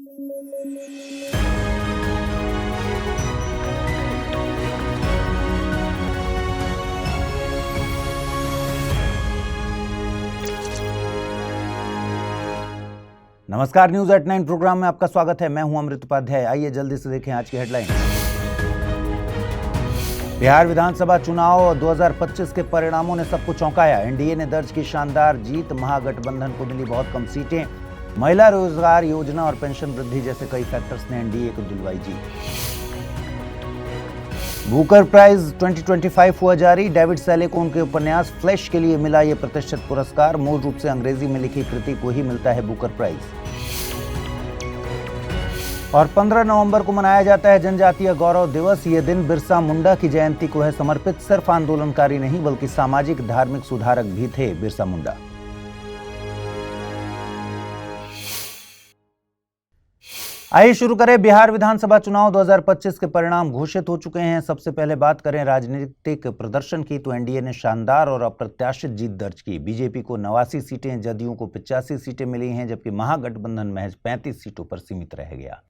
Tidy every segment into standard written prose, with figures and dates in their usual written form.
नमस्कार, news at 9 programme में आपका स्वागत है। मैं हूं अमृत उपाध्याय। आइए जल्दी से देखें आज की हेडलाइन। बिहार विधानसभा चुनाव 2025 के परिणामों ने सबको चौंकाया। एनडीए ने दर्ज की शानदार जीत, महागठबंधन को मिली बहुत कम सीटें। महिला रोजगार योजना और पेंशन वृद्धि जैसे कई फैक्टर्स ने एनडीए को दिलवाई जीत। बुकर प्राइज 2025 हुआ जारी। डेविड सैले को उनके उपन्यास फ्लैश के लिए मिला ये प्रतिष्ठित पुरस्कार। मूल रूप से अंग्रेजी में लिखी कृति को ही मिलता है बुकर प्राइज। और 15 नवंबर को मनाया जाता है जनजातीय गौरव दिवस। ये दिन बिरसा मुंडा की जयंती को है समर्पित। सिर्फ आंदोलनकारी नहीं बल्कि सामाजिक धार्मिक सुधारक भी थे बिरसा मुंडा। आइए शुरू करें। बिहार विधानसभा चुनाव 2025 के परिणाम घोषित हो चुके हैं। सबसे पहले बात करें राजनीतिक प्रदर्शन की, तो एनडीए ने शानदार और अप्रत्याशित जीत दर्ज की। बीजेपी को 89 सीटें, जदयू को 85 सीटें मिली हैं, जबकि महागठबंधन महज 35 सीटों पर सीमित रह गया।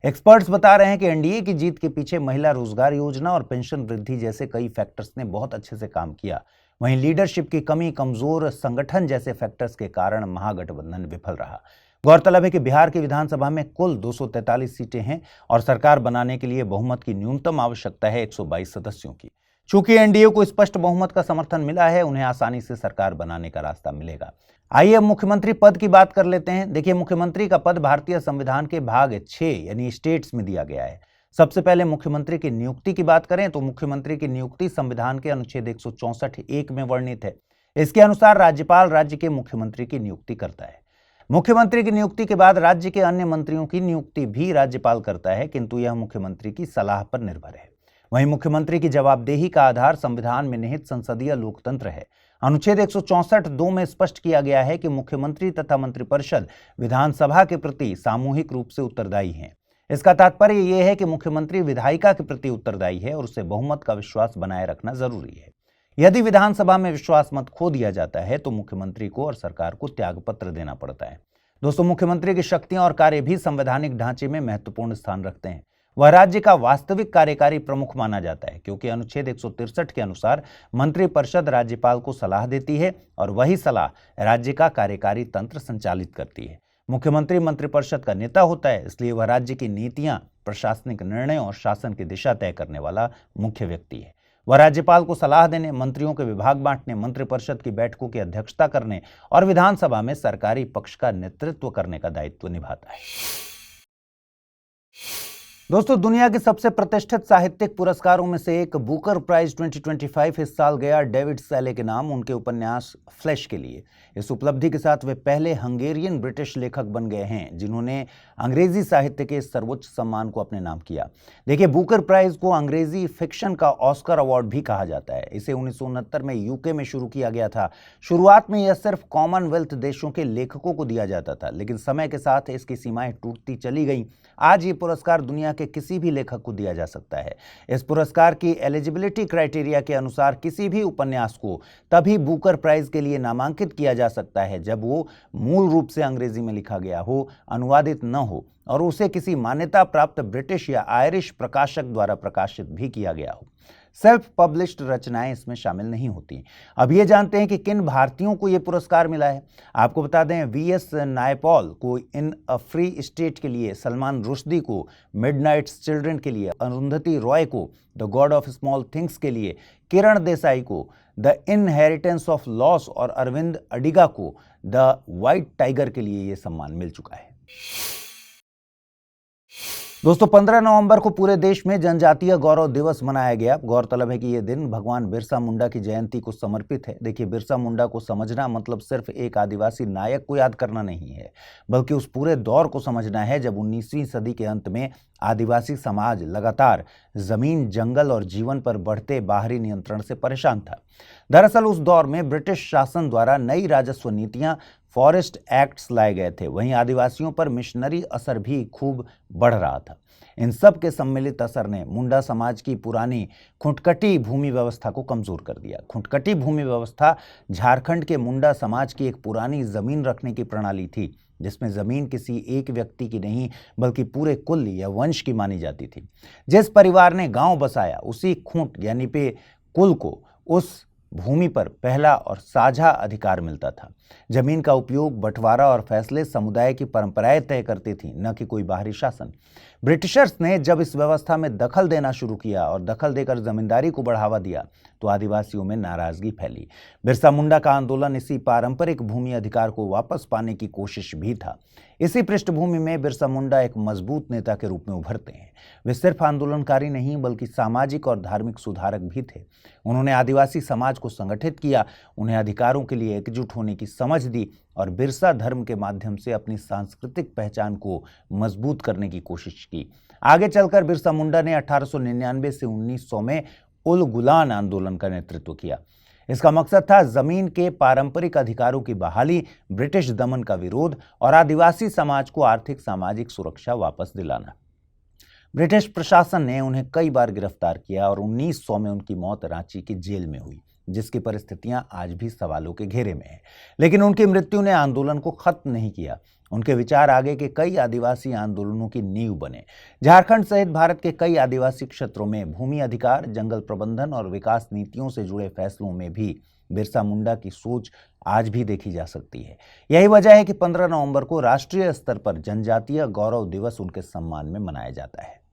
एक्सपर्ट्स बता रहे हैं कि एनडीए की जीत के पीछे महिला रोजगार योजना और पेंशन वृद्धि जैसे कई फैक्टर्स ने बहुत अच्छे से काम किया। वहीं लीडरशिप की कमी, कमजोर संगठन जैसे फैक्टर्स के कारण महागठबंधन विफल रहा। गौरतलब है कि बिहार की विधानसभा में कुल 243 सीटें हैं और सरकार बनाने के लिए बहुमत की न्यूनतम आवश्यकता है 122 सदस्यों की। चूंकि एनडीए को स्पष्ट बहुमत का समर्थन मिला है, उन्हें आसानी से सरकार बनाने का रास्ता मिलेगा। आइए अब मुख्यमंत्री पद की बात कर लेते हैं। देखिए, मुख्यमंत्री का पद भारतीय संविधान के भाग 6 यानी स्टेट्स में दिया गया है। सबसे पहले मुख्यमंत्री की नियुक्ति की बात करें तो मुख्यमंत्री की नियुक्ति संविधान के अनुच्छेद 164(1) में वर्णित है। इसके अनुसार राज्यपाल राज्य के मुख्यमंत्री की नियुक्ति करता है। मुख्यमंत्री की नियुक्ति के बाद राज्य के अन्य मंत्रियों की नियुक्ति भी राज्यपाल करता है, किंतु यह मुख्यमंत्री की सलाह पर निर्भर है। वहीं मुख्यमंत्री की जवाबदेही का आधार संविधान में निहित संसदीय लोकतंत्र है। अनुच्छेद 164(2) में स्पष्ट किया गया है कि मुख्यमंत्री तथा मंत्रिपरिषद विधानसभा के प्रति सामूहिक रूप से उत्तरदायी हैं। इसका तात्पर्य यह है कि मुख्यमंत्री विधायिका के प्रति उत्तरदायी है और उसे बहुमत का विश्वास बनाए रखना जरूरी है। यदि विधानसभा में विश्वास मत खो दिया जाता है तो मुख्यमंत्री को और सरकार को त्यागपत्र देना पड़ता है। दोस्तों, मुख्यमंत्री की शक्तियां और कार्य भी संवैधानिक ढांचे में महत्वपूर्ण स्थान रखते हैं। वह राज्य का वास्तविक कार्यकारी प्रमुख माना जाता है, क्योंकि अनुच्छेद 163 के अनुसार मंत्रिपरिषद राज्यपाल को सलाह देती है और वही सलाह राज्य का कार्यकारी तंत्र संचालित करती है। मुख्यमंत्री मंत्रिपरिषद का नेता होता है, इसलिए वह राज्य की नीतियां, प्रशासनिक निर्णय और शासन की दिशा तय करने वाला मुख्य व्यक्ति है। वह राज्यपाल को सलाह देने, मंत्रियों के विभाग बांटने, मंत्रिपरिषद की बैठकों की अध्यक्षता करने और विधानसभा में सरकारी पक्ष का नेतृत्व करने का दायित्व निभाता है। दोस्तों, दुनिया के सबसे प्रतिष्ठित साहित्यिक पुरस्कारों में से एक बुकर प्राइज 2025 इस साल गया डेविड सैले के नाम उनके उपन्यास फ्लैश के लिए। इस उपलब्धि के साथ वे पहले हंगेरियन ब्रिटिश लेखक बन गए हैं जिन्होंने अंग्रेजी साहित्य के सर्वोच्च सम्मान को अपने नाम किया। देखिए, बुकर प्राइज को अंग्रेजी फिक्शन का ऑस्कर अवार्ड भी कहा जाता है। इसे 1969 में यूके में शुरू किया गया था। शुरुआत में यह सिर्फ कॉमनवेल्थ देशों के लेखकों को दिया जाता था, लेकिन समय के साथ इसकी सीमाएं टूटती चली गईं। आज ये पुरस्कार दुनिया के किसी भी लेखक को दिया जा सकता है। इस पुरस्कार की एलिजिबिलिटी क्राइटेरिया के अनुसार किसी भी उपन्यास को तभी बुकर प्राइज के लिए नामांकित किया जा सकता है जब वो मूल रूप से अंग्रेजी में लिखा गया हो, अनुवादित न हो और उसे किसी मान्यता प्राप्त ब्रिटिश या आयरिश प्रकाशक द्वारा प्रकाशित भी किया गया हो। सेल्फ पब्लिश्ड रचनाएं इसमें शामिल नहीं होती। अब ये जानते हैं कि किन भारतीयों को ये पुरस्कार मिला है। आपको बता दें, वीएस नायपॉल को इन अ फ्री स्टेट के लिए, सलमान रुश्दी को मिडनाइट्स चिल्ड्रन के लिए, अरुंधति रॉय को the God of small things के लिए, किरण देसाई को द इनहेरिटेंस ऑफ लॉस और अरविंद अडिगा को द व्हाइट टाइगर के लिए ये सम्मान मिल चुका है। दोस्तों, 15 नवंबर को पूरे देश में जनजातीय गौरव दिवस मनाया गया। गौरतलब है कि यह दिन भगवान बिरसा मुंडा की जयंती को समर्पित है। देखिए, बिरसा मुंडा को समझना मतलब सिर्फ एक आदिवासी नायक को याद करना नहीं है, बल्कि उस पूरे दौर को समझना है जब 19वीं सदी के अंत में आदिवासी समाज लगातार जमीन, जंगल और जीवन पर बढ़ते बाहरी नियंत्रण से परेशान था। दरअसल उस दौर में ब्रिटिश शासन द्वारा नई राजस्व नीतियां, फॉरेस्ट एक्ट्स लाए गए थे। वहीं आदिवासियों पर मिशनरी असर भी खूब बढ़ रहा था। इन सब के सम्मिलित असर ने मुंडा समाज की पुरानी खुंटकटी भूमि व्यवस्था को कमजोर कर दिया। खुंटकटी भूमि व्यवस्था झारखंड के मुंडा समाज की एक पुरानी जमीन रखने की प्रणाली थी जिसमें जमीन किसी एक व्यक्ति की नहीं बल्कि पूरे कुल या वंश की मानी जाती थी। जिस परिवार ने गांव बसाया उसी खूंट यानी पे कुल को उस भूमि पर पहला और साझा अधिकार मिलता था। जमीन का उपयोग, बंटवारा और फैसले समुदाय की परंपराएं तय करती थी, न कि कोई बाहरी शासन। ब्रिटिशर्स ने जब इस व्यवस्था में दखल देना शुरू किया और दखल देकर जमींदारी को बढ़ावा दिया तो आदिवासियों में नाराजगी फैली। बिरसा मुंडा का आंदोलन इसी पारंपरिक भूमि अधिकार को वापस पाने की कोशिश भी था। इसी पृष्ठभूमि में बिरसा मुंडा एक मजबूत नेता के रूप में उभरते हैं। वे सिर्फ आंदोलनकारी नहीं बल्कि सामाजिक और धार्मिक सुधारक भी थे। उन्होंने आदिवासी समाज को संगठित किया, उन्हें अधिकारों के लिए एकजुट होने की समझ दी और बिरसा धर्म के माध्यम से अपनी सांस्कृतिक पहचान को मजबूत करने की कोशिश की। आगे चलकर बिरसा मुंडा ने 1899 से 1900 में उलगुलान आंदोलन का नेतृत्व किया। इसका मकसद था जमीन के पारंपरिक अधिकारों की बहाली, ब्रिटिश दमन का विरोध और आदिवासी समाज को आर्थिक सामाजिक सुरक्षा वापस दिलाना। ब्रिटिश प्रशासन ने उन्हें कई बार गिरफ्तार किया और 1900 में उनकी मौत रांची की जेल में हुई, जिसकी परिस्थितियां आज भी सवालों के घेरे में हैं। लेकिन उनकी मृत्यु ने आंदोलन को खत्म नहीं किया। उनके विचार आगे के कई आदिवासी आंदोलनों की नींव बने। झारखंड सहित भारत के कई आदिवासी क्षेत्रों में भूमि अधिकार, जंगल प्रबंधन और विकास नीतियों से जुड़े फैसलों में भी बिरसा मुंडा की सोच आज भी देखी जा सकती है। यही वजह है कि 15 नवंबर को राष्ट्रीय स्तर पर जनजातीय गौरव दिवस उनके सम्मान में मनाया जाता है।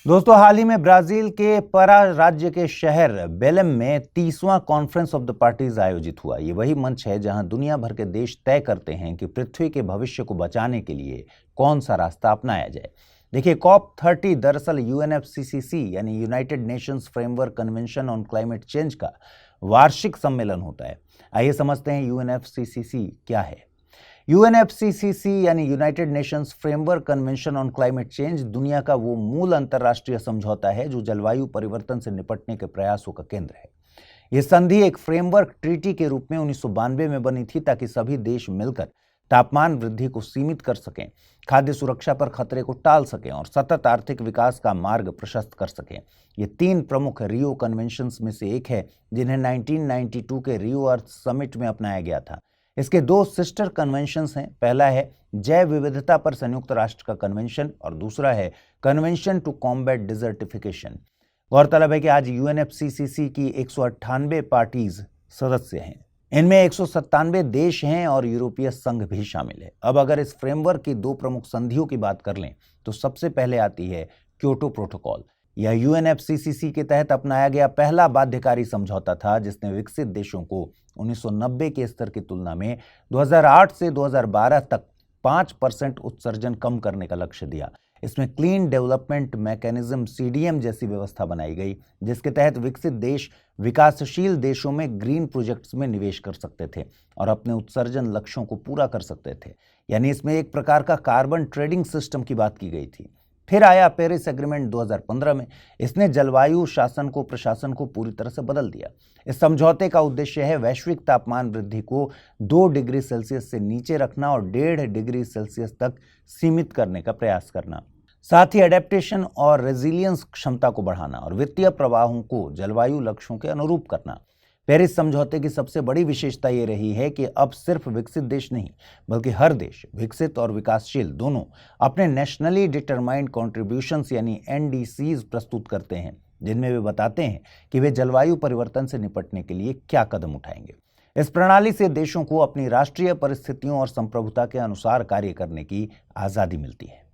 दोस्तों, हाल ही में ब्राजील के परा राज्य के शहर बेलेम में 30वां कॉन्फ्रेंस ऑफ द पार्टीज आयोजित हुआ। ये वही मंच है जहां दुनिया भर के देश तय करते हैं कि पृथ्वी के भविष्य को बचाने के लिए कौन सा रास्ता अपनाया जाए। देखिए, COP30 दरअसल UNFCCC यानी United Nations framework convention on climate change का वार्षिक सम्मेलन होता है। आइए समझते हैं UNFCCC क्या है। UNFCCC यानी United Nations framework convention on climate change दुनिया का वो मूल अंतर्राष्ट्रीय समझौता है जो जलवायु परिवर्तन से निपटने के प्रयासों का केंद्र है। ये संधि एक फ्रेमवर्क ट्रीटी के रूप में 1992 में बनी थी ताकि सभी देश मिलकर तापमान वृद्धि को सीमित कर सकें, खाद्य सुरक्षा पर खतरे को टाल सकें और सतत आर्थिक विकास का मार्ग प्रशस्त कर सकें। ये 3 प्रमुख रियो कन्वेंशंस में से एक है जिन्हें 1992 के रियो अर्थ समिट में अपनाया गया था। इसके 2 सिस्टर कन्वेंशंस हैं। पहला है जैव विविधता पर संयुक्त राष्ट्र का कन्वेंशन और दूसरा है कन्वेंशन टू कॉम्बैट डिजर्टिफिकेशन। गौरतलब है कि आज UNFCCC की 198 पार्टीज सदस्य हैं। इनमें 197 देश हैं और यूरोपीय संघ भी शामिल है। अब अगर इस फ्रेमवर्क की 2 प्रमुख संधियों की बात कर लें तो सबसे पहले आती है क्योटो प्रोटोकॉल। यह UNFCCC के तहत अपनाया गया पहला बाध्यकारी समझौता था जिसने विकसित देशों को 1990 के स्तर की तुलना में 2008 से 2012 तक 5% उत्सर्जन कम करने का लक्ष्य दिया। इसमें क्लीन डेवलपमेंट मैकेनिज्म CDM जैसी व्यवस्था बनाई गई जिसके तहत विकसित देश विकासशील देशों में ग्रीन प्रोजेक्ट्स में निवेश कर सकते थे और अपने उत्सर्जन लक्ष्यों को पूरा कर सकते थे। यानी इसमें एक प्रकार का कार्बन ट्रेडिंग सिस्टम की बात की गई थी। फिर आया पेरिस एग्रीमेंट 2015 में। इसने जलवायु शासन को प्रशासन को पूरी तरह से बदल दिया। इस समझौते का उद्देश्य है वैश्विक तापमान वृद्धि को 2 डिग्री सेल्सियस से नीचे रखना और 1.5 डिग्री सेल्सियस तक सीमित करने का प्रयास करना। साथ ही एडेप्टेशन और रेजिलियंस क्षमता को बढ़ाना और वित्तीय प्रवाहों को जलवायु लक्ष्यों के अनुरूप करना। पेरिस समझौते की सबसे बड़ी विशेषता ये रही है कि अब सिर्फ विकसित देश नहीं बल्कि हर देश, विकसित और विकासशील दोनों, अपने नेशनली डिटरमाइंड कॉन्ट्रीब्यूशंस यानी NDCs प्रस्तुत करते हैं जिनमें वे बताते हैं कि वे जलवायु परिवर्तन से निपटने के लिए क्या कदम उठाएंगे। इस प्रणाली से देशों को अपनी राष्ट्रीय परिस्थितियों और संप्रभुता के अनुसार कार्य करने की आजादी मिलती है।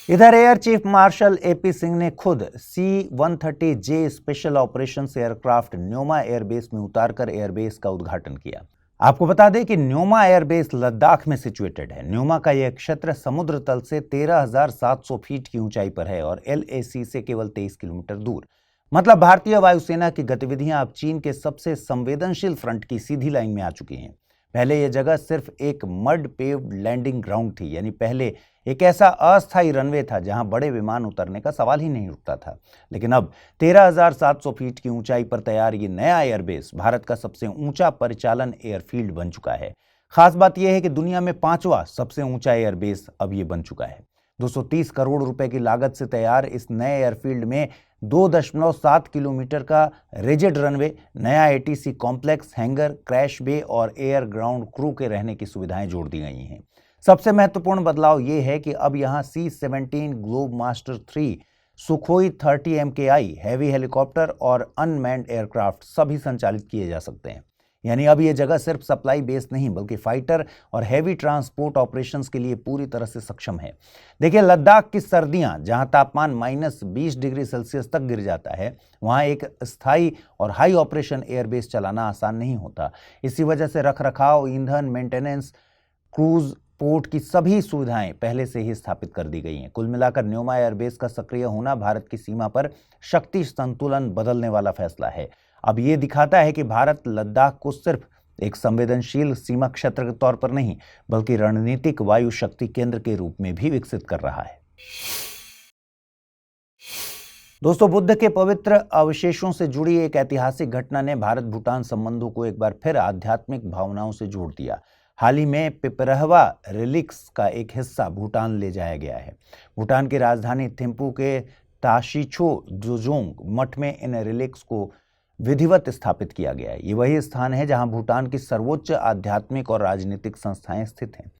इधर air chief marshal AP Singh ने खुद C-130J special operations aircraft Nyoma airbase में उतारकर एयरबेस का उद्घाटन किया। आपको बता दें कि न्योमा एयरबेस लद्दाख में सिचुएटेड है। न्योमा का यह क्षेत्र समुद्र तल से 13,700 फीट की ऊंचाई पर है और LAC से केवल 23 किलोमीटर दूर। मतलब भारतीय वायुसेना की गतिविधियां अब चीन के सबसे संवेदनशील फ्रंट की सीधी लाइन में आ चुकी हैं। पहले यह जगह सिर्फ एक मड पेव्ड लैंडिंग ग्राउंड थी, यानी पहले एक ऐसा अस्थायी रनवे था जहां बड़े विमान उतरने का सवाल ही नहीं उठता था। लेकिन अब 13,700 फीट की ऊंचाई पर तैयार ये नया एयरबेस भारत का सबसे ऊंचा परिचालन एयरफील्ड बन चुका है। खास बात यह है कि दुनिया में 5वां सबसे ऊंचा एयरबेस अब ये बन चुका है। 230 करोड़ रुपए की लागत से तैयार इस नए एयरफील्ड में 2.7 किलोमीटर का रिजिड रनवे, नया एटीसी कॉम्प्लेक्स, हैंगर, क्रैश बे और एयर ग्राउंड क्रू के रहने की सुविधाएं जोड़ दी गई हैं। सबसे महत्वपूर्ण बदलाव ये है कि अब यहां C-17 globe master 3, Sukhoi 30 MKI heavy helicopter और अनमैन्ड एयरक्राफ्ट सभी संचालित किए जा सकते हैं। यानी अब ये जगह सिर्फ सप्लाई बेस नहीं बल्कि फाइटर और हैवी ट्रांसपोर्ट ऑपरेशंस के लिए पूरी तरह से सक्षम है। देखिए, लद्दाख की सर्दियां जहां तापमान -20 डिग्री सेल्सियस तक गिर जाता है, वहां एक स्थायी और हाई ऑपरेशन एयरबेस चलाना आसान नहीं होता। इसी वजह से रखरखाव, ईंधन, मेंटेनेंस, क्रूज, पोर्ट की सभी सुविधाएं पहले से ही स्थापित कर दी गई हैं। कुल मिलाकर न्योमा एयरबेस का सक्रिय होना भारत की सीमा पर शक्ति संतुलन बदलने वाला फैसला है। अब ये दिखाता है कि भारत लद्दाख को सिर्फ एक संवेदनशील सीमा क्षेत्र के तौर पर नहीं बल्कि रणनीतिक वायु शक्ति केंद्र के रूप में भी विकसित कर रहा है। दोस्तों, बुद्ध के पवित्र अवशेषों से जुड़ी एक ऐतिहासिक घटना ने भारत भूटान संबंधों को एक बार फिर आध्यात्मिक भावनाओं से जोड़ दिया। हाल ही में पिपरहवा रिलिक्स का एक हिस्सा भूटान ले जाया गया है। भूटान की राजधानी थिम्पू के ताशिछो जोजोंग मठ में इन रिलिक्स को विधिवत स्थापित किया गया है। ये वही स्थान है जहां भूटान की सर्वोच्च आध्यात्मिक और राजनीतिक संस्थाएं स्थित हैं।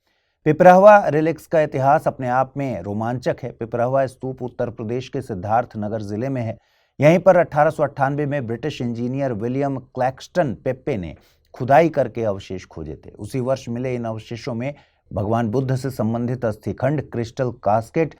पिपरहवा रिलिक्स का इतिहास अपने आप में रोमांचक है। पिपरहवा स्तूप उत्तर प्रदेश के सिद्धार्थ नगर जिले में है। यहीं पर 1898 में British engineer William Claxton Pepe ने खुदाई करके अवशेष खोजे थे। उसी वर्ष मिले इन अवशेषों में भगवान बुद्ध से संबंधित अस्थिखंड, क्रिस्टल कास्केट,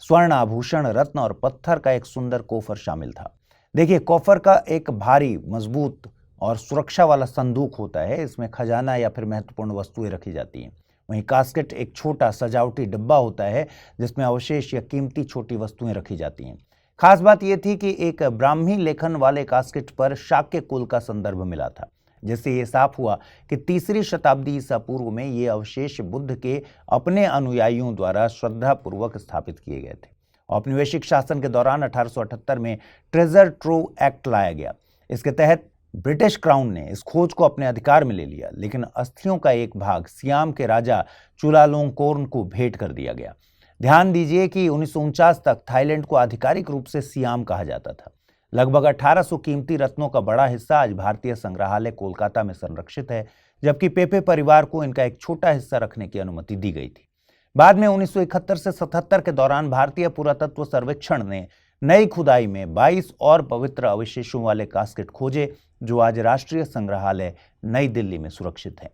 स्वर्ण आभूषण, रत्न और पत्थर का एक सुंदर कोफर शामिल था। देखिए, कोफर का एक भारी, मजबूत और सुरक्षा वाला संदूक होता है। इसमें खजाना या फिर महत्वपूर्ण वस्तुएं रखी जाती हैं। वहीं कास्केट एक छोटा सजावटी डिब्बा होता है जिसमें अवशेष या कीमती छोटी वस्तुएं रखी जाती हैं। खास बात यह थी कि एक ब्राह्मी लेखन वाले कास्केट पर शाक्य कुल का संदर्भ मिला था, जिससे ये साफ हुआ कि 3री शताब्दी ईसा पूर्व में ये अवशेष बुद्ध के अपने अनुयायियों द्वारा श्रद्धापूर्वक स्थापित किए गए थे। औपनिवेशिक शासन के दौरान 1878 में ट्रेजर ट्रोव एक्ट लाया गया। इसके तहत ब्रिटिश क्राउन ने इस खोज को अपने अधिकार में ले लिया, लेकिन अस्थियों का एक भाग सियाम के राजा चुलालोंकोर्न को भेंट कर दिया गया। ध्यान दीजिए कि 1949 तक थाईलैंड को आधिकारिक रूप से सियाम कहा जाता था। लगभग 1800 कीमती रत्नों का बड़ा हिस्सा आज भारतीय संग्रहालय कोलकाता में संरक्षित है, जबकि पेपे परिवार को इनका एक छोटा हिस्सा रखने की अनुमति दी गई थी। बाद में 1971 से 77 के दौरान भारतीय पुरातत्व सर्वेक्षण ने नई खुदाई में 22 और पवित्र अवशेषों वाले कास्केट खोजे, जो आज राष्ट्रीय संग्रहालय नई दिल्ली में सुरक्षित हैं।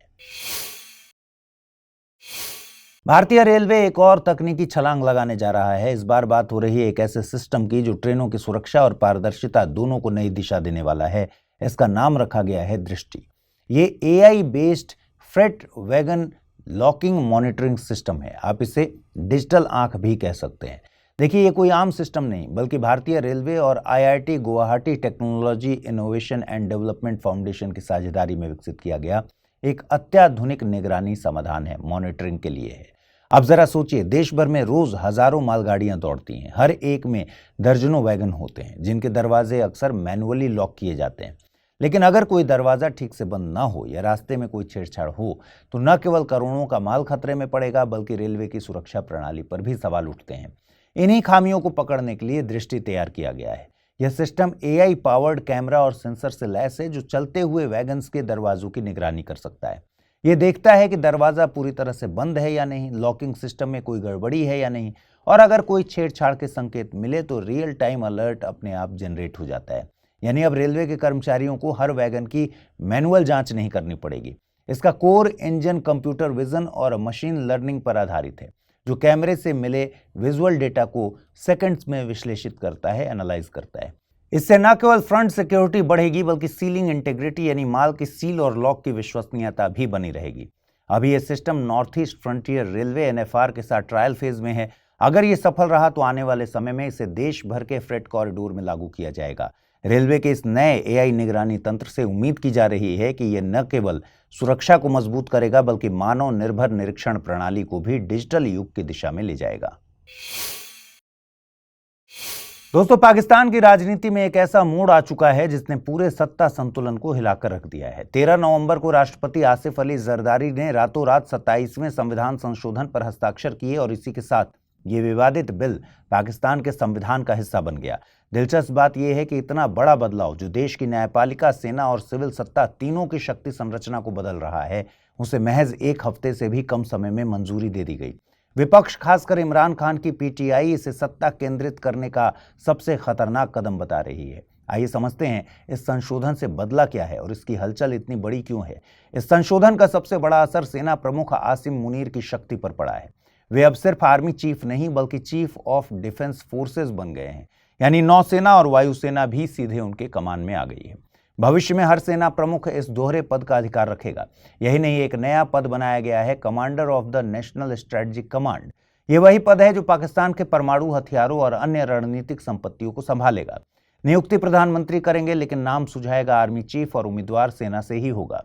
भारतीय रेलवे एक और तकनीकी छलांग लगाने जा रहा है। इस बार बात हो रही है एक ऐसे सिस्टम की जो ट्रेनों की सुरक्षा और पारदर्शिता दोनों को नई दिशा देने वाला है। इसका नाम रखा गया है दृष्टि। ये AI based freight wagon locking monitoring system है। आप इसे डिजिटल आंख भी कह सकते हैं। देखिए, ये कोई आम सिस्टम नहीं बल्कि भारतीय रेलवे और IIT Guwahati technology innovation and development foundation की साझेदारी में विकसित किया गया एक अत्याधुनिक निगरानी समाधान है, मॉनिटरिंग के लिए है। अब जरा सोचिए, देश भर में रोज हजारों मालगाड़ियां दौड़ती हैं। हर एक में दर्जनों वैगन होते हैं जिनके दरवाजे अक्सर मैनुअली लॉक किए जाते हैं। लेकिन अगर कोई दरवाजा ठीक से बंद ना हो या रास्ते में कोई छेड़छाड़ हो तो न केवल करोड़ों का माल खतरे में पड़ेगा बल्कि रेलवे की सुरक्षा प्रणाली पर भी सवाल उठते हैं। इन्हीं खामियों को पकड़ने के लिए दृष्टि तैयार किया गया है। यह सिस्टम AI पावर्ड कैमरा और सेंसर से लैस है जो चलते हुए वैगन्स के दरवाजों की निगरानी कर सकता है। यह देखता है कि दरवाजा पूरी तरह से बंद है या नहीं, लॉकिंग सिस्टम में कोई गड़बड़ी है या नहीं, और अगर कोई छेड़छाड़ के संकेत मिले तो रियल टाइम अलर्ट अपने आप जनरेट हो जाता है। यानी अब रेलवे के कर्मचारियों को हर वैगन की मैनुअल जांच नहीं करनी पड़ेगी। इसका कोर इंजन कंप्यूटर विजन और मशीन लर्निंग पर आधारित है, जो कैमरे से मिले विजुअल डेटा को सेकंड्स में विश्लेषित करता है, एनालाइज करता है। इससे न केवल फ्रंट सिक्योरिटी बढ़ेगी बल्कि सीलिंग इंटीग्रिटी यानी माल की सील और लॉक की विश्वसनीयता भी बनी रहेगी। अभी यह system north east frontier railway NFR के साथ ट्रायल फेज में है। अगर ये सफल रहा तो आने वाले समय में इसे देश भर के फ्रेट कॉरिडोर में लागू किया जाएगा। रेलवे के इस नए AI निगरानी तंत्र से उम्मीद की जा रही है कि यह न केवल सुरक्षा को मजबूत करेगा बल्कि मानव निर्भर निरीक्षण प्रणाली को भी डिजिटल युग की दिशा में ले जाएगा। दोस्तों, पाकिस्तान की राजनीति में एक ऐसा मोड़ आ चुका है जिसने पूरे सत्ता संतुलन को हिलाकर रख दिया है। 13 नवंबर को राष्ट्रपति आसिफ अली जरदारी ने रातों रात 27वें संविधान संशोधन पर हस्ताक्षर किए और इसी के साथ ये विवादित बिल पाकिस्तान के संविधान का हिस्सा बन गया। दिलचस्प बात यह है कि इतना बड़ा बदलाव जो देश की न्यायपालिका, सेना और सिविल सत्ता तीनों की शक्ति संरचना को बदल रहा है, उसे महज एक हफ्ते से भी कम समय में मंजूरी दे दी गई। विपक्ष, खासकर इमरान खान की पीटीआई, इसे सत्ता केंद्रित करने का सबसे खतरनाक कदम बता रही है। आइए समझते हैं इस संशोधन से बदला क्या है और इसकी हलचल इतनी बड़ी क्यों है। इस संशोधन का सबसे बड़ा असर सेना प्रमुख आसिम मुनीर की शक्ति पर पड़ा है। वे अब सिर्फ आर्मी चीफ नहीं बल्कि चीफ ऑफ डिफेंस फोर्सेस बन गए हैं, यानी नौसेना और वायुसेना भी सीधे उनके कमान में आ गई है। भविष्य में हर सेना प्रमुख इस दोहरे पद का अधिकार रखेगा। यही नहीं, एक नया पद बनाया गया है, commander of the national strategic command. ये वही पद है जो पाकिस्तान के परमाणु हथियारों और अन्य रणनीतिक संपत्तियों को संभालेगा। नियुक्ति प्रधानमंत्री करेंगे, लेकिन नाम सुझाएगा आर्मी चीफ और उम्मीदवार सेना से ही होगा।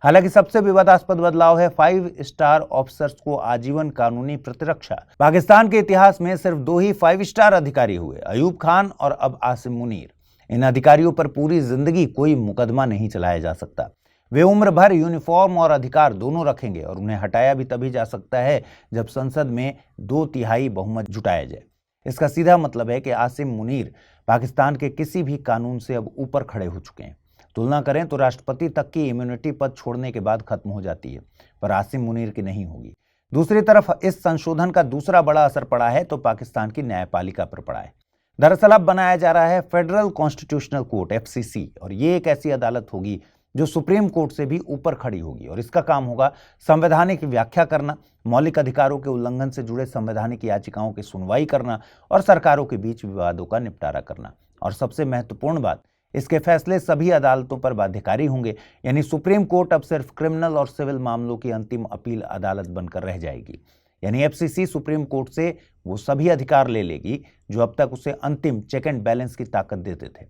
हालांकि सबसे विवादास्पद बदलाव है 5 स्टार ऑफिसर्स को आजीवन कानूनी प्रतिरक्षा। पाकिस्तान के इतिहास में सिर्फ 2 ही 5 स्टार अधिकारी हुए, अयूब खान और अब आसिम मुनीर। इन अधिकारियों पर पूरी जिंदगी कोई मुकदमा नहीं चलाया जा सकता। वे उम्र भर यूनिफॉर्म और अधिकार दोनों रखेंगे और उन्हें हटाया भी तभी जा सकता है जब संसद में 2/3 बहुमत जुटाया जाए। इसका सीधा मतलब है कि आसिम मुनीर पाकिस्तान के किसी भी कानून से अब ऊपर खड़े हो चुके हैं। तुलना करें तो राष्ट्रपति तक की इम्यूनिटी पद छोड़ने के बाद खत्म हो जाती है, पर आसिम मुनीर की नहीं होगी। दूसरी तरफ इस संशोधन का दूसरा बड़ा असर पड़ा है तो पाकिस्तान की न्यायपालिका पर पड़ा है। दरअसल अब बनाया जा रहा है फेडरल कॉन्स्टिट्यूशनल कोर्ट FCC, और ये एक ऐसी अदालत होगी जो सुप्रीम कोर्ट से भी ऊपर खड़ी होगी और इसका काम होगा संवैधानिक व्याख्या करना, मौलिक अधिकारों के उल्लंघन से जुड़े संवैधानिक याचिकाओं की सुनवाई करना और सरकारों के बीच विवादों का निपटारा करना। और सबसे महत्वपूर्ण बात, इसके फैसले सभी अदालतों पर बाध्यकारी होंगे, यानी सुप्रीम कोर्ट अब सिर्फ क्रिमिनल और सिविल मामलों की अंतिम अपील अदालत बनकर रह जाएगी। यानी FCC सुप्रीम कोर्ट से वो सभी अधिकार ले लेगी जो अब तक उसे अंतिम चेक एंड बैलेंस की ताकत देते थे,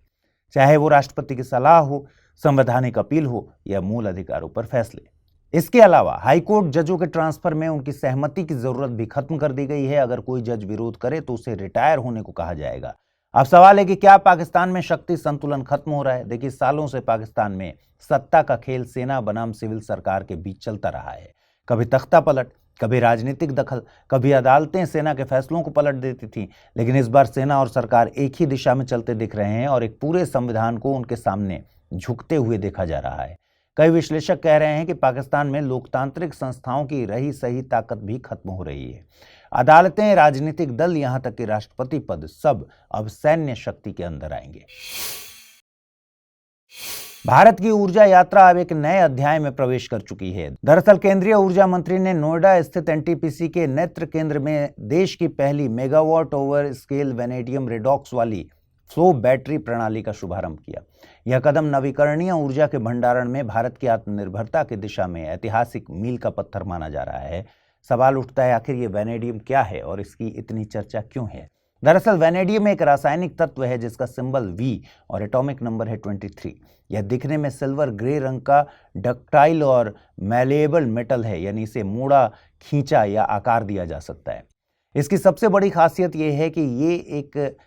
चाहे वो राष्ट्रपति की सलाह हो, संवैधानिक अपील हो या मूल अधिकारों पर फैसले। इसके अलावा हाईकोर्ट जजों के ट्रांसफर में उनकी सहमति की जरूरत भी खत्म कर दी गई है। अगर कोई जज विरोध करे तो उसे रिटायर होने को कहा जाएगा। अब सवाल है कि क्या पाकिस्तान में शक्ति संतुलन खत्म हो रहा है? देखिए, सालों से पाकिस्तान में सत्ता का खेल सेना बनाम सिविल सरकार के बीच चलता रहा है। कभी तख्ता पलट, कभी राजनीतिक दखल, कभी अदालतें सेना के फैसलों को पलट देती थी। लेकिन इस बार सेना और सरकार एक ही दिशा में चलते दिख रहे हैं और एक पूरे संविधान को उनके सामने झुकते हुए देखा जा रहा है। कई विश्लेषक कह रहे हैं कि पाकिस्तान में लोकतांत्रिक संस्थाओं की रही सही ताकत भी खत्म हो रही है। अदालतें, राजनीतिक दल, यहां तक कि राष्ट्रपति पद, सब अब सैन्य शक्ति के अंदर आएंगे। भारत की ऊर्जा यात्रा अब एक नए अध्याय में प्रवेश कर चुकी है। दरअसल केंद्रीय ऊर्जा मंत्री ने नोएडा स्थित NTPC के नेत्र केंद्र में देश की पहली megawatt over scale vanadium redox वाली फ्लो बैटरी प्रणाली का शुभारंभ किया। यह कदम नवीकरणीय ऊर्जा के भंडारण में भारत की आत्मनिर्भरता की दिशा में ऐतिहासिक मील का पत्थर माना जा रहा है। सवाल उठता है, आखिर ये वेनेडियम क्या है और इसकी इतनी चर्चा क्यों है? दरअसल वेनेडियम एक रासायनिक तत्व है जिसका सिंबल V और एटॉमिक नंबर है 23। यह दिखने में सिल्वर ग्रे रंग का डक्टाइल और मैलेबल मेटल है, यानी इसे मोड़ा, खींचा या आकार दिया जा सकता है। इसकी सबसे बड़ी खासियत यह है कि ये एक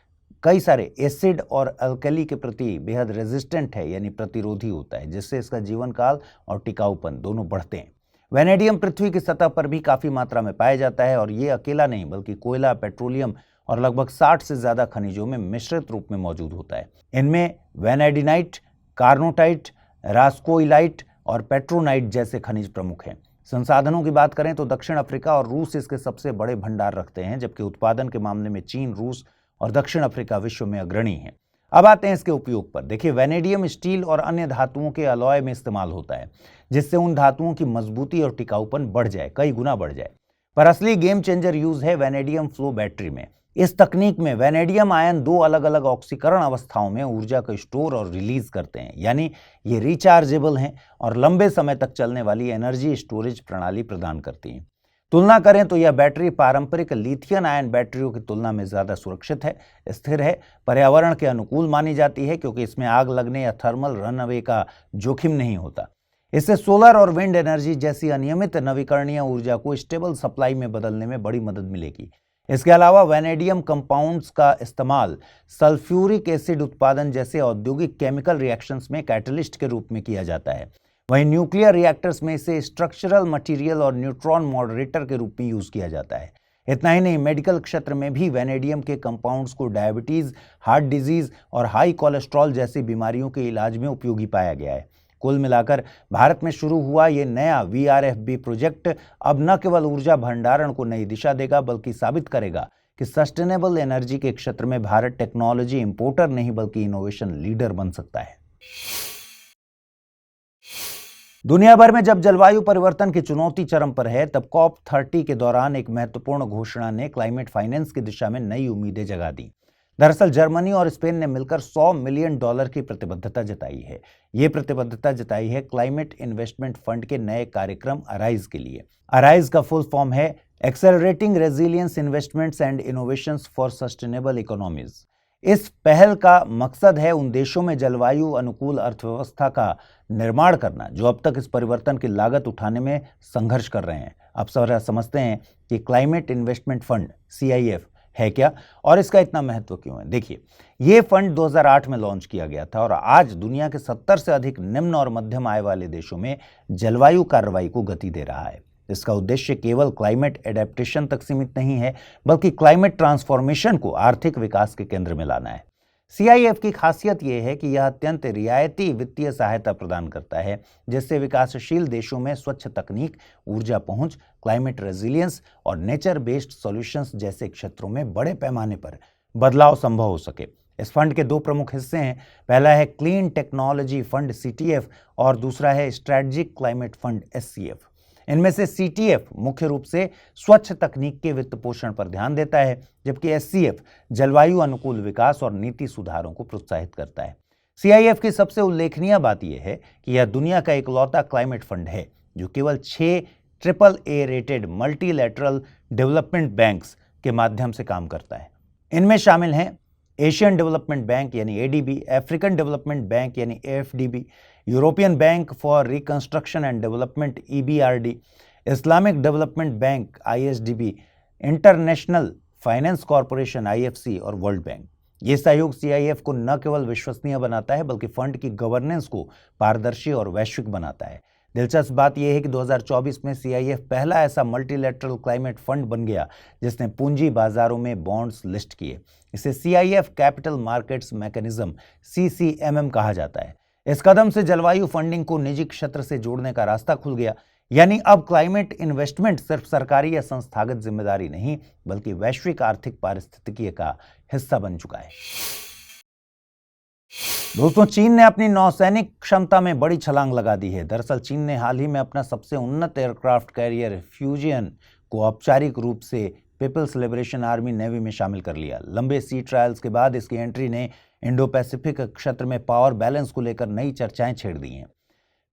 कई सारे एसिड और अल्कली के प्रति बेहद रेजिस्टेंट है, यानी प्रतिरोधी होता है, जिससे इसका जीवन काल और टिकाऊपन दोनों बढ़ते हैं। वेनेडियम पृथ्वी की सतह पर भी काफी मात्रा में पाया जाता है और ये अकेला नहीं बल्कि कोयला, पेट्रोलियम और लगभग 60 से ज्यादा खनिजों में मिश्रित रूप में मौजूद होता है। इनमें वेनेडिनाइट, कार्नोटाइट, रास्कोइलाइट और पेट्रोनाइट जैसे खनिज प्रमुख हैं। संसाधनों की बात करें तो दक्षिण अफ्रीका और रूस इसके सबसे बड़े भंडार रखते हैं, जबकि उत्पादन के मामले में चीन, रूस और दक्षिण अफ्रीका विश्व में अग्रणी हैं। अब आते हैं इसके उपयोग पर। देखिए, वेनेडियम स्टील और अन्य धातुओं के अलॉय में इस्तेमाल होता है, जिससे उन धातुओं की मजबूती और टिकाऊपन बढ़ जाए, कई गुना बढ़ जाए। पर असली गेम चेंजर यूज है वेनेडियम फ्लो बैटरी में। इस तकनीक में वेनेडियम आयन 2 अलग अलग ऑक्सीकरण अवस्थाओं में ऊर्जा को स्टोर और रिलीज करते हैं, यानी ये रिचार्जेबल हैं और लंबे समय तक चलने वाली एनर्जी स्टोरेज प्रणाली प्रदान करती हैं। तुलना करें तो यह बैटरी पारंपरिक लिथियम आयन बैटरियों की तुलना में ज्यादा सुरक्षित है, स्थिर है, पर्यावरण के अनुकूल मानी जाती है क्योंकि इसमें आग लगने या थर्मल रनअवे का जोखिम नहीं होता। इससे सोलर और विंड एनर्जी जैसी अनियमित नवीकरणीय ऊर्जा को स्टेबल सप्लाई में बदलने में बड़ी मदद मिलेगी। इसके अलावा वेनेडियम कंपाउंड्स का इस्तेमाल सल्फ्यूरिक एसिड उत्पादन जैसे औद्योगिक केमिकल रिएक्शंस में कैटलिस्ट के रूप में किया जाता है। वहीं न्यूक्लियर रिएक्टर्स में इसे स्ट्रक्चरल मटेरियल और न्यूट्रॉन मॉडरेटर के रूप में यूज किया जाता है। इतना ही नहीं, मेडिकल क्षेत्र में भी वेनेडियम के कंपाउंड्स को डायबिटीज, हार्ट डिजीज और हाई कोलेस्ट्रॉल जैसी बीमारियों के इलाज में उपयोगी पाया गया है। कुल मिलाकर भारत में शुरू हुआ ये नया VRFB प्रोजेक्ट अब न केवल ऊर्जा भंडारण को नई दिशा देगा, बल्कि साबित करेगा कि सस्टेनेबल एनर्जी के क्षेत्र में भारत टेक्नोलॉजी इंपोर्टर नहीं बल्कि इनोवेशन लीडर बन सकता है। दुनिया भर में जब जलवायु परिवर्तन की चुनौती चरम पर है, तब COP30 के दौरान एक महत्वपूर्ण घोषणा ने क्लाइमेट फाइनेंस की दिशा में नई उम्मीदें जगा दी। दरअसल जर्मनी और स्पेन ने मिलकर $100 मिलियन की प्रतिबद्धता जताई है। ये प्रतिबद्धता जताई है क्लाइमेट इन्वेस्टमेंट फंड के नए कार्यक्रम अराइज के लिए। अराइज का फुल फॉर्म है accelerating resilience investments and innovations for sustainable economies. इस पहल का मकसद है उन देशों में जलवायु अनुकूल अर्थव्यवस्था का निर्माण करना जो अब तक इस परिवर्तन की लागत उठाने में संघर्ष कर रहे हैं। अब समझते हैं कि क्लाइमेट इन्वेस्टमेंट फंड CIF है क्या और इसका इतना महत्व क्यों है। देखिए, ये फंड 2008 में लॉन्च किया गया था और आज दुनिया के 70 से अधिक निम्न और मध्यम आय वाले देशों में जलवायु कार्रवाई को गति दे रहा है। इसका उद्देश्य केवल क्लाइमेट एडेप्टेशन तक सीमित नहीं है, बल्कि क्लाइमेट ट्रांसफॉर्मेशन को आर्थिक विकास के केंद्र में लाना है। CIF की खासियत यह है कि यह अत्यंत रियायती वित्तीय सहायता प्रदान करता है, जिससे विकासशील देशों में स्वच्छ तकनीक, ऊर्जा पहुंच, क्लाइमेट रेजिलियंस और नेचर बेस्ड सॉल्यूशंस जैसे क्षेत्रों में बड़े पैमाने पर बदलाव संभव हो सके। इस फंड के दो प्रमुख हिस्से हैं। पहला है क्लीन टेक्नोलॉजी फंड CTF और दूसरा है स्ट्रेटेजिक क्लाइमेट फंड SCF। इनमें से CTF मुख्य रूप से स्वच्छ तकनीक के वित्त पोषण पर ध्यान देता है, जबकि SCF जलवायु अनुकूल विकास और नीति सुधारों को प्रोत्साहित करता है। CIF की सबसे उल्लेखनीय बात यह है कि यह दुनिया का इकलौता क्लाइमेट फंड है जो केवल 6 AAA rated multilateral development banks के माध्यम से काम करता है। इनमें शामिल हैं एशियन डेवलपमेंट बैंक यानी ADB, अफ्रीकन डेवलपमेंट बैंक यानी AFDB, European bank for reconstruction and development EBRD, Islamic development bank ISDB, international finance corporation IFC और वर्ल्ड बैंक। ये सहयोग CIF को न केवल विश्वसनीय बनाता है बल्कि फंड की गवर्नेंस को पारदर्शी और वैश्विक बनाता है। दिलचस्प बात यह है कि 2024 में CIF पहला ऐसा मल्टीलैटरल क्लाइमेट फंड बन गया जिसने पूंजी बाजारों में बॉन्ड्स लिस्ट किए। इसे CIF capital markets mechanism CCMM कहा जाता है। इस कदम से जलवायु फंडिंग को निजी क्षेत्र से जोड़ने का रास्ता खुल गया, यानी अब क्लाइमेट इन्वेस्टमेंट सिर्फ सरकारी या संस्थागत जिम्मेदारी नहीं बल्कि वैश्विक आर्थिक पारिस्थितिकी का हिस्सा बन चुका है। दोस्तों, चीन ने अपनी नौसैनिक क्षमता में बड़ी छलांग लगा दी है। दरअसल चीन ने हाल ही में अपना सबसे उन्नत एयरक्राफ्ट कैरियर फ्यूजियन को औपचारिक रूप से पीपल्स लिबरेशन आर्मी नेवी में शामिल कर लिया। लंबे सी ट्रायल्स के बाद इसकी एंट्री ने इंडो पैसिफिक क्षेत्र में पावर बैलेंस को लेकर नई चर्चाएं छेड़ दी हैं।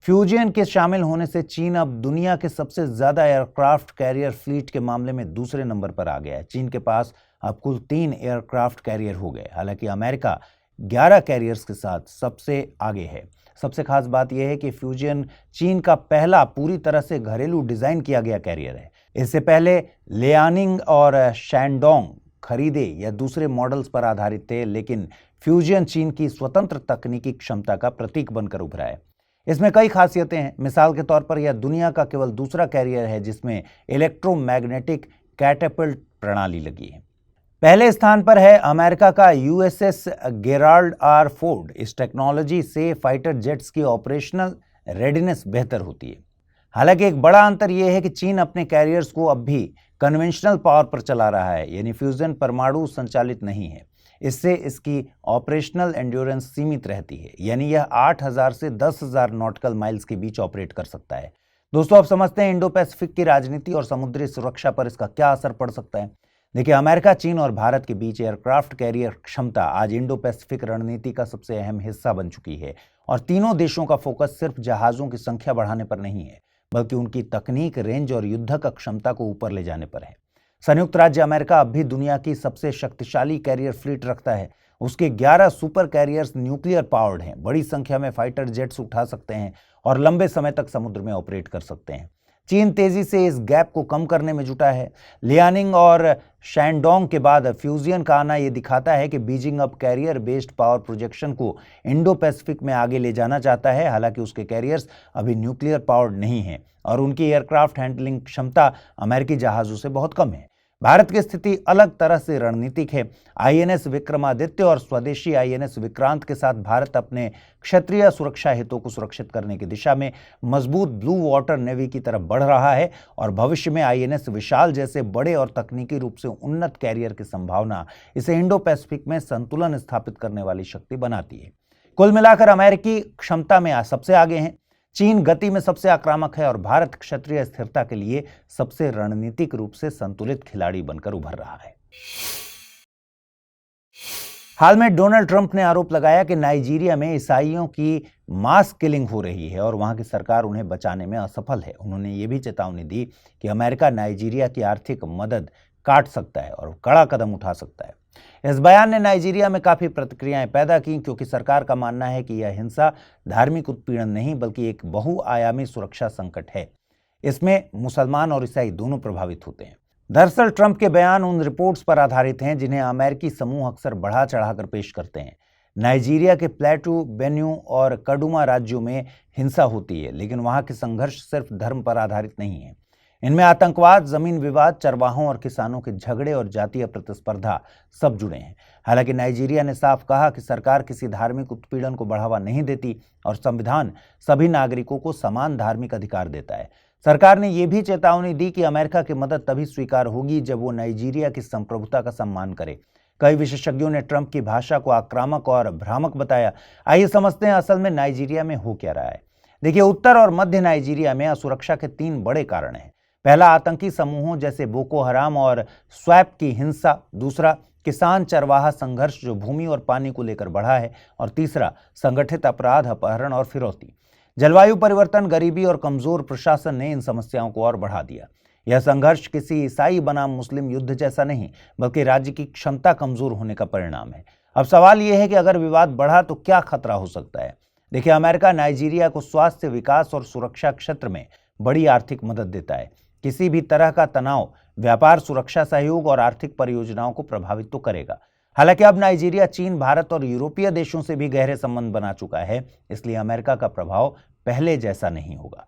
फ्यूजियन के शामिल होने से चीन अब दुनिया के सबसे ज्यादा एयरक्राफ्ट कैरियर फ्लीट के मामले में दूसरे नंबर पर आ गया है। चीन के पास अब कुल 3 एयरक्राफ्ट कैरियर हो गए। हालांकि अमेरिका 11 कैरियर्स के साथ सबसे आगे है। सबसे खास बात यह है कि फ्यूजियन चीन का पहला पूरी तरह से घरेलू डिजाइन किया गया कैरियर है। इससे पहले लियानिंग और शैंडोंग खरीदे या दूसरे मॉडल्स पर आधारित थे, लेकिन फ्यूजियन चीन की स्वतंत्र तकनीकी क्षमता का प्रतीक बनकर उभरा है। इसमें कई खासियतें हैं। मिसाल के तौर पर यह दुनिया का केवल दूसरा कैरियर है जिसमें इलेक्ट्रोमैग्नेटिक कैटापल्ट प्रणाली लगी है। पहले स्थान पर है अमेरिका का USS गेराल्ड R. फोर्ड। इस टेक्नोलॉजी से फाइटर जेट्स की ऑपरेशनल रेडीनेस बेहतर होती है। हालांकि एक बड़ा अंतर यह है कि चीन अपने कैरियर्स को अब भी कन्वेंशनल पावर पर चला रहा है, यानी फ्यूजन परमाणु संचालित नहीं है। इससे इसकी ऑपरेशनल एंड्योरेंस सीमित रहती है, यानी यह 8000 से 10,000 नॉटिकल माइल्स के बीच ऑपरेट कर सकता है। दोस्तों, अब समझते हैं इंडो पैसिफिक की राजनीति और समुद्री सुरक्षा पर इसका क्या असर पड़ सकता है। देखिए, अमेरिका, चीन और भारत के बीच एयरक्राफ्ट कैरियर क्षमता आज इंडो पैसिफिक रणनीति का सबसे अहम हिस्सा बन चुकी है और तीनों देशों का फोकस सिर्फ जहाजों की संख्या बढ़ाने पर नहीं है बल्कि उनकी तकनीक, रेंज और युद्धक क्षमता को ऊपर ले जाने पर है। संयुक्त राज्य अमेरिका अब भी दुनिया की सबसे शक्तिशाली कैरियर फ्लीट रखता है। उसके 11 सुपर कैरियर्स न्यूक्लियर पावर्ड हैं, बड़ी संख्या में फाइटर जेट्स उठा सकते हैं और लंबे समय तक समुद्र में ऑपरेट कर सकते हैं। चीन तेजी से इस गैप को कम करने में जुटा है। लियानिंग और शैंडोंग के बाद फ्यूजियन का आना यह दिखाता है कि बीजिंग अब कैरियर बेस्ड पावर प्रोजेक्शन को इंडो पैसिफिक में आगे ले जाना चाहता है। हालांकि उसके कैरियर्स अभी न्यूक्लियर पावर्ड नहीं हैं और उनकी एयरक्राफ्ट हैंडलिंग क्षमता अमेरिकी जहाज़ों से बहुत कम है। भारत की स्थिति अलग तरह से रणनीतिक है। आईएनएस विक्रमादित्य और स्वदेशी आईएनएस विक्रांत के साथ भारत अपने क्षेत्रीय सुरक्षा हितों को सुरक्षित करने की दिशा में मजबूत ब्लू वाटर नेवी की तरफ बढ़ रहा है और भविष्य में आईएनएस विशाल जैसे बड़े और तकनीकी रूप से उन्नत कैरियर की संभावना इसे इंडो पैसिफिक में संतुलन स्थापित करने वाली शक्ति बनाती है। कुल मिलाकर अमेरिकी क्षमता में सबसे आगे हैं, चीन गति में सबसे आक्रामक है और भारत क्षेत्रीय स्थिरता के लिए सबसे रणनीतिक रूप से संतुलित खिलाड़ी बनकर उभर रहा है। हाल में डोनाल्ड ट्रंप ने आरोप लगाया कि नाइजीरिया में ईसाइयों की मास किलिंग हो रही है और वहां की सरकार उन्हें बचाने में असफल है। उन्होंने ये भी चेतावनी दी कि अमेरिका नाइजीरिया की आर्थिक मदद काट सकता है और कड़ा कदम उठा सकता है। इस बयान ने नाइजीरिया में काफी प्रतिक्रियाएं पैदा की, क्योंकि सरकार का मानना है कि यह हिंसा धार्मिक उत्पीड़न नहीं बल्कि एक बहुआयामी सुरक्षा संकट है। इसमें मुसलमान और ईसाई दोनों प्रभावित होते हैं। दरअसल ट्रंप के बयान उन रिपोर्ट्स पर आधारित हैं जिन्हें अमेरिकी समूह अक्सर बढ़ा चढ़ाकर पेश करते हैं। नाइजीरिया के प्लेटू, बेन्यू और कड़ुमा राज्यों में हिंसा होती है, लेकिन वहां के संघर्ष सिर्फ धर्म पर आधारित नहीं है। इनमें आतंकवाद, जमीन विवाद, चरवाहों और किसानों के झगड़े और जातीय प्रतिस्पर्धा सब जुड़े हैं। हालांकि नाइजीरिया ने साफ कहा कि सरकार किसी धार्मिक उत्पीड़न को बढ़ावा नहीं देती और संविधान सभी नागरिकों को समान धार्मिक अधिकार देता है। सरकार ने यह भी चेतावनी दी कि अमेरिका की मदद तभी स्वीकार होगी जब वो नाइजीरिया की संप्रभुता का सम्मान करे। कई विशेषज्ञों ने ट्रंप की भाषा को आक्रामक और भ्रामक बताया। आइए समझते हैं असल में नाइजीरिया में हो क्या रहा है। देखिए, उत्तर और मध्य नाइजीरिया में असुरक्षा के 3 बड़े कारण हैं। पहला, आतंकी समूहों जैसे बोको हराम और स्वैप की हिंसा। दूसरा, किसान चरवाहा संघर्ष जो भूमि और पानी को लेकर बढ़ा है। और तीसरा, संगठित अपराध, अपहरण और फिरौती। जलवायु परिवर्तन, गरीबी और कमजोर प्रशासन ने इन समस्याओं को और बढ़ा दिया। यह संघर्ष किसी ईसाई बनाम मुस्लिम युद्ध जैसा नहीं, बल्कि राज्य की क्षमता कमजोर होने का परिणाम है। अब सवाल यह है कि अगर विवाद बढ़ा तो क्या खतरा हो सकता है। देखिए, अमेरिका नाइजीरिया को स्वास्थ्य, विकास और सुरक्षा क्षेत्र में बड़ी आर्थिक मदद देता है। किसी भी तरह का तनाव व्यापार, सुरक्षा सहयोग और आर्थिक परियोजनाओं को प्रभावित तो करेगा। हालांकि अब नाइजीरिया चीन, भारत और यूरोपीय देशों से भी गहरे संबंध बना चुका है, इसलिए अमेरिका का प्रभाव पहले जैसा नहीं होगा।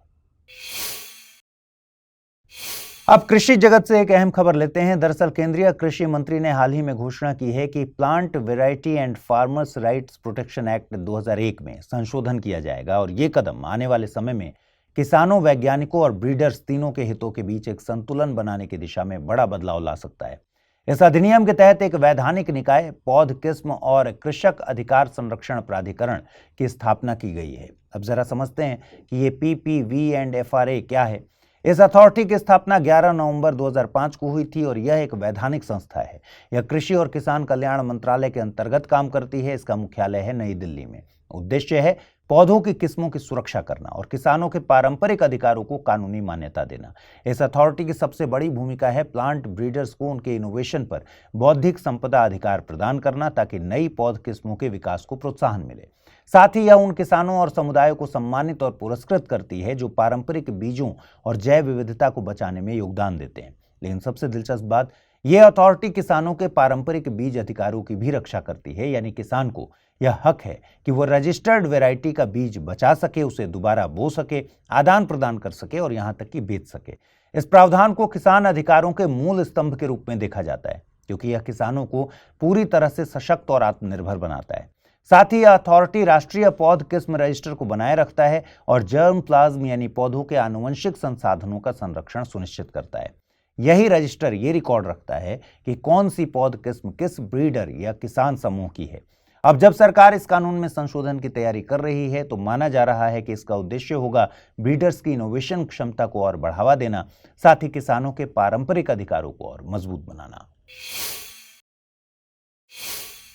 अब कृषि जगत से एक अहम खबर लेते हैं। दरअसल केंद्रीय कृषि मंत्री ने हाल ही में घोषणा की है कि plant variety and farmers rights protection act 2001 में संशोधन किया जाएगा और ये कदम आने वाले समय में किसानों, वैज्ञानिकों और ब्रीडर्स तीनों के हितों के बीच एक संतुलन बनाने की दिशा में बड़ा बदलाव ला सकता है। इस अधिनियम के तहत एक वैधानिक निकाय, पौध किस्म और कृषक अधिकार संरक्षण प्राधिकरण की स्थापना की गई है। अब जरा समझते हैं कि ये PPV एंड FRA क्या है। इस अथॉरिटी की स्थापना 11 नवंबर 2005 को हुई थी और यह एक वैधानिक संस्था है। यह कृषि और किसान कल्याण मंत्रालय के अंतर्गत काम करती है। इसका मुख्यालय है नई दिल्ली में। उद्देश्य है पौधों की किस्मों की सुरक्षा करना और किसानों के पारंपरिक अधिकारों को कानूनी मान्यता देना। इस अथॉरिटी की सबसे बड़ी भूमिका है प्लांट ब्रीडर्स को उनके इनोवेशन पर बौद्धिक संपदा अधिकार प्रदान करना, ताकि नई पौध किस्मों के विकास को प्रोत्साहन मिले। साथ ही यह उन किसानों और समुदायों को सम्मानित और पुरस्कृत करती है जो पारंपरिक बीजों और जैव विविधता को बचाने में योगदान देते हैं। लेकिन सबसे दिलचस्प बात, यह अथॉरिटी किसानों के पारंपरिक बीज अधिकारों की भी रक्षा करती है। यानी किसान को यह हक है कि वह रजिस्टर्ड वैरायटी का बीज बचा सके, उसे दोबारा बो सके, आदान प्रदान कर सके और यहां तक कि बेच सके। इस प्रावधान को किसान अधिकारों के मूल स्तंभ के रूप में देखा जाता है, क्योंकि यह किसानों को पूरी तरह से सशक्त और आत्मनिर्भर बनाता है। साथ ही यह अथॉरिटी राष्ट्रीय पौध किस्म रजिस्टर को बनाए रखता है और जर्म प्लाज्म यानी पौधों के आनुवंशिक संसाधनों का संरक्षण सुनिश्चित करता है। यही रजिस्टर ये रिकॉर्ड रखता है कि कौन सी पौध किस्म किस ब्रीडर या किसान समूह की है। अब जब सरकार इस कानून में संशोधन की तैयारी कर रही है तो माना जा रहा है कि इसका उद्देश्य होगा ब्रीडर्स की इनोवेशन क्षमता को और बढ़ावा देना, साथ ही किसानों के पारंपरिक अधिकारों को और मजबूत बनाना।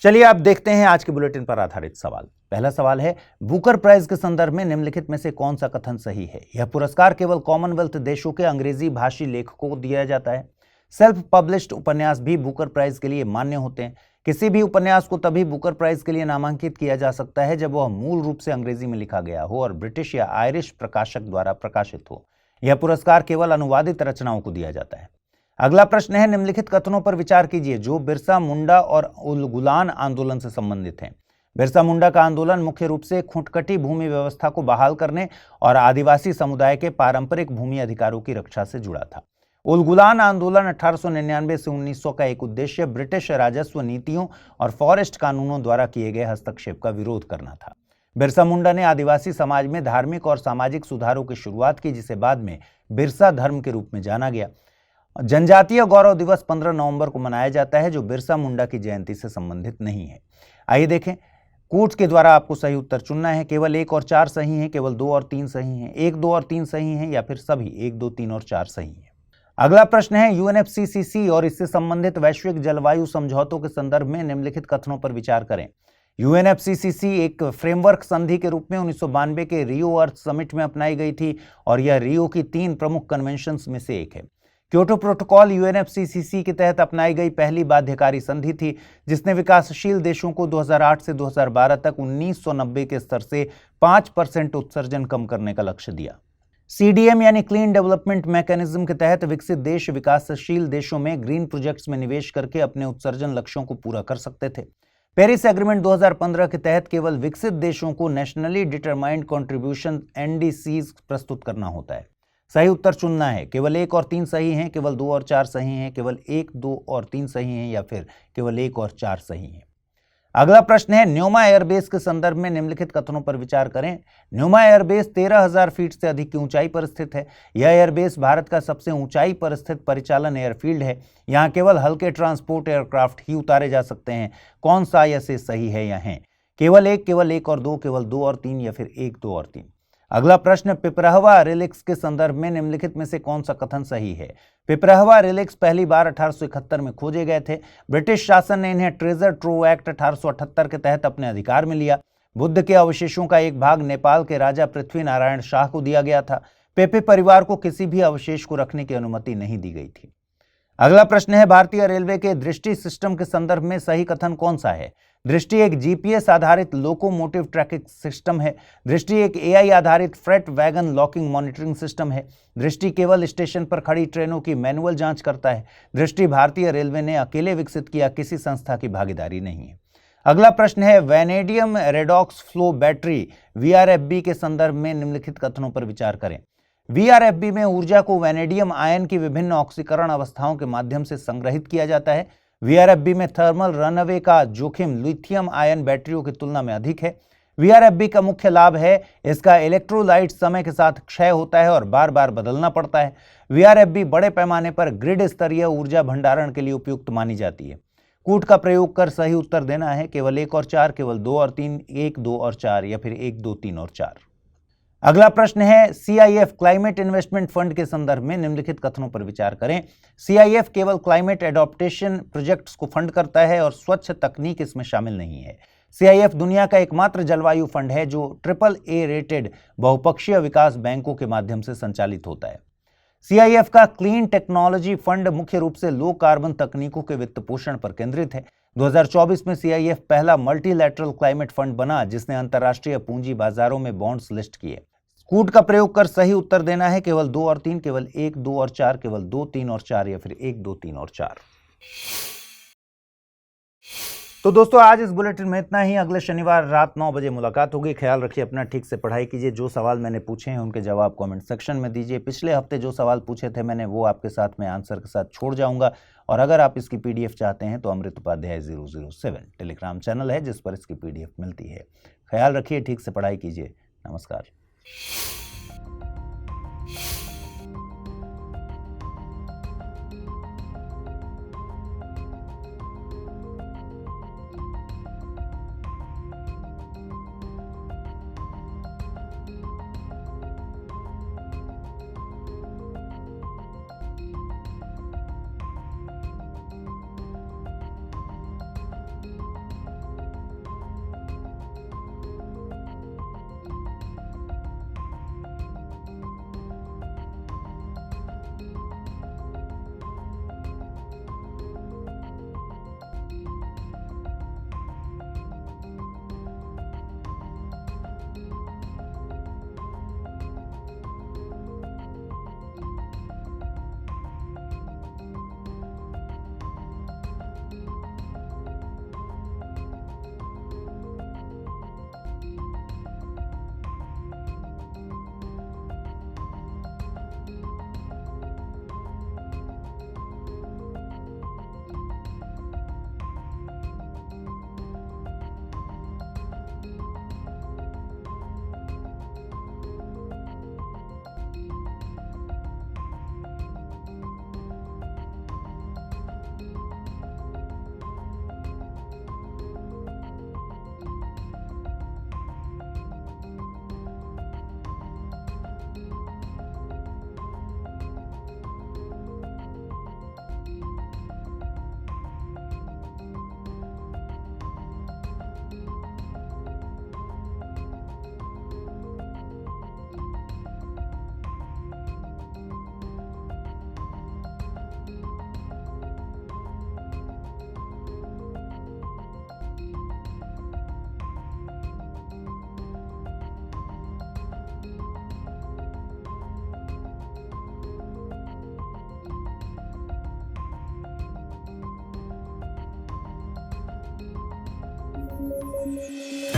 चलिए आप देखते हैं आज के बुलेटिन पर आधारित सवाल। पहला सवाल है, बुकर प्राइज के संदर्भ में निम्नलिखित में से कौन सा कथन सही है? यह पुरस्कार केवल कॉमनवेल्थ देशों के अंग्रेजी भाषी लेखकों को दिया जाता है। सेल्फ पब्लिश्ड उपन्यास भी बुकर प्राइज के लिए मान्य होते हैं। किसी भी उपन्यास को तभी बुकर प्राइज के लिए नामांकित किया जा सकता है जब वह मूल रूप से अंग्रेजी में लिखा गया हो और ब्रिटिश या आयरिश प्रकाशक द्वारा प्रकाशित हो। यह पुरस्कार केवल अनुवादित रचनाओं को दिया जाता है। अगला प्रश्न है, निम्नलिखित कथनों पर विचार कीजिए जो बिरसा मुंडा और उलगुलान आंदोलन से संबंधित हैं। बिरसा मुंडा का आंदोलन मुख्य रूप से खुटखटी भूमि व्यवस्था को बहाल करने और आदिवासी समुदाय के पारंपरिक भूमि अधिकारों की रक्षा से जुड़ा था। उल गुलान आंदोलन 1899 से 1900 का एक उद्देश्य ब्रिटिश राजस्व नीतियों और फॉरेस्ट कानूनों द्वारा किए गए हस्तक्षेप का विरोध करना था। बिरसा मुंडा ने आदिवासी समाज में धार्मिक और सामाजिक सुधारों की शुरुआत की, जिसे बाद में बिरसा धर्म के रूप में जाना गया। जनजातीय गौरव दिवस 15 नवंबर को मनाया जाता है, जो बिरसा मुंडा की जयंती से संबंधित नहीं है। आइए देखें, कोट्स के द्वारा आपको सही उत्तर चुनना है। केवल 1 और 4 सही हैं, केवल 2 और 3 सही हैं, 1, 2 और 3 सही हैं, या फिर सभी 1, 2, 3 और 4 सही हैं। अगला प्रश्न है, यूएनएफसीसीसी और इससे संबंधित वैश्विक जलवायु समझौतों के संदर्भ में निम्नलिखित कथनों पर विचार करें। यूएनएफसीसीसी एक फ्रेमवर्क संधि के रूप में 1992 के रियो अर्थ समिट में अपनाई गई थी और यह रियो की 3 प्रमुख कन्वेंशंस में से एक है। क्योटो प्रोटोकॉल यूएनएफसीसीसी के तहत अपनाई गई पहली बाध्यकारी संधि थी, जिसने विकासशील देशों को 2008 से 2012 तक 1990 के स्तर से 5% उत्सर्जन कम करने का लक्ष्य दिया। सीडीएम यानी क्लीन डेवलपमेंट मैकेनिज्म के तहत विकसित देश विकासशील देशों में ग्रीन प्रोजेक्ट्स में निवेश करके अपने उत्सर्जन लक्ष्यों को पूरा कर सकते थे। पेरिस एग्रीमेंट 2015 के तहत केवल विकसित देशों को नेशनली डिटरमाइंड कंट्रीब्यूशन एनडीसीज प्रस्तुत करना होता है। सही उत्तर चुनना है। केवल 1 और 3 सही हैं, केवल 2 और 4 सही हैं, केवल 1, 2 और 3 सही हैं, या फिर केवल 1 और 4 सही हैं। अगला प्रश्न है, न्योमा एयरबेस के संदर्भ में निम्नलिखित कथनों पर विचार करें। न्योमा एयरबेस 13,000 फीट से अधिक की ऊंचाई पर स्थित है। यह एयरबेस भारत का सबसे ऊंचाई पर स्थित परिचालन एयरफील्ड है। यहां केवल हल्के ट्रांसपोर्ट एयरक्राफ्ट ही उतारे जा सकते हैं। कौन सा या से सही है या है? केवल 1 और 2, केवल 2 और 3, या फिर 1, 2 और 3। अगला प्रश्न, पिपरहवा रिलिक्स के संदर्भ में निम्नलिखित में से कौन सा कथन सही है? पिपरहवा रिलिक्स पहली बार 1871 में खोजे गए थे। ब्रिटिश शासन ने इन्हें ट्रेजर ट्रोव एक्ट 1878 के तहत अपने अधिकार में लिया। बुद्ध के अवशेषों का एक भाग नेपाल के राजा पृथ्वी नारायण शाह को दिया गया था। पेपे परिवार को किसी भी अवशेष को रखने की अनुमति नहीं दी गई थी। अगला प्रश्न है, भारतीय रेलवे के दृष्टि सिस्टम के संदर्भ में सही कथन कौन सा है? दृष्टि एक जीपीएस आधारित लोकोमोटिव ट्रैकिंग सिस्टम है। दृष्टि एक एआई आधारित freight wagon locking monitoring system है। दृष्टि केवल स्टेशन पर खड़ी ट्रेनों की मैनुअल जांच करता है। दृष्टि भारतीय रेलवे ने अकेले विकसित किया, किसी संस्था की भागीदारी नहीं है। अगला प्रश्न है, वैनेडियम रेडॉक्स फ्लो बैटरी वीआरएफबी के संदर्भ में निम्नलिखित कथनों पर विचार करें। वीआरएफबी में ऊर्जा को वैनेडियम आयन की विभिन्न ऑक्सीकरण अवस्थाओं के माध्यम से संग्रहित किया जाता है। वीआरएफबी में थर्मल रनअवे का जोखिम लिथियम आयन बैटरियों की तुलना में अधिक है। वीआरएफबी का मुख्य लाभ है इसका इलेक्ट्रोलाइट समय के साथ क्षय होता है और बार बार बदलना पड़ता है। वीआरएफबी बड़े पैमाने पर ग्रिड स्तरीय ऊर्जा भंडारण के लिए उपयुक्त मानी जाती है। कूट का प्रयोग कर सही उत्तर देना है। केवल 1 और 4, केवल 2 और 3, 1, 2 और 4, या फिर 1, 2, 3 और 4। अगला प्रश्न है, सीआईएफ क्लाइमेट इन्वेस्टमेंट फंड के संदर्भ में निम्नलिखित कथनों पर विचार करें। सीआईएफ केवल क्लाइमेट एडॉप्टेशन प्रोजेक्ट्स को फंड करता है और स्वच्छ तकनीक इसमें शामिल नहीं है। सीआईएफ दुनिया का एकमात्र जलवायु फंड है जो AAA रेटेड बहुपक्षीय विकास बैंकों के माध्यम से संचालित होता है। सीआईएफ का क्लीन टेक्नोलॉजी फंड मुख्य रूप से लो कार्बन तकनीकों के वित्त पोषण पर केंद्रित है। 2024 में सीआईएफ पहला मल्टीलैटरल क्लाइमेट फंड बना जिसने अंतर्राष्ट्रीय पूंजी बाजारों में बॉन्ड्स लिस्ट किए। कूट का प्रयोग कर सही उत्तर देना है। केवल 2 और 3, केवल 1, 2 और 4, केवल 2, 3 और 4, या फिर 1, 2, 3 और 4। तो दोस्तों, आज इस बुलेटिन में इतना ही। अगले शनिवार रात 9 बजे मुलाकात होगी। ख्याल रखिए अपना, ठीक से पढ़ाई कीजिए। जो सवाल मैंने पूछे हैं उनके जवाब कमेंट सेक्शन में दीजिए। पिछले हफ्ते जो सवाल पूछे थे मैंने, वो आपके साथ में आंसर के साथ छोड़ जाऊंगा। और अगर आप इसकी पीडीएफ चाहते हैं तो अमृत उपाध्याय 007 टेलीग्राम चैनल है जिस पर इसकी पीडीएफ मिलती है। ख्याल रखिए, ठीक से पढ़ाई कीजिए। नमस्कार। है।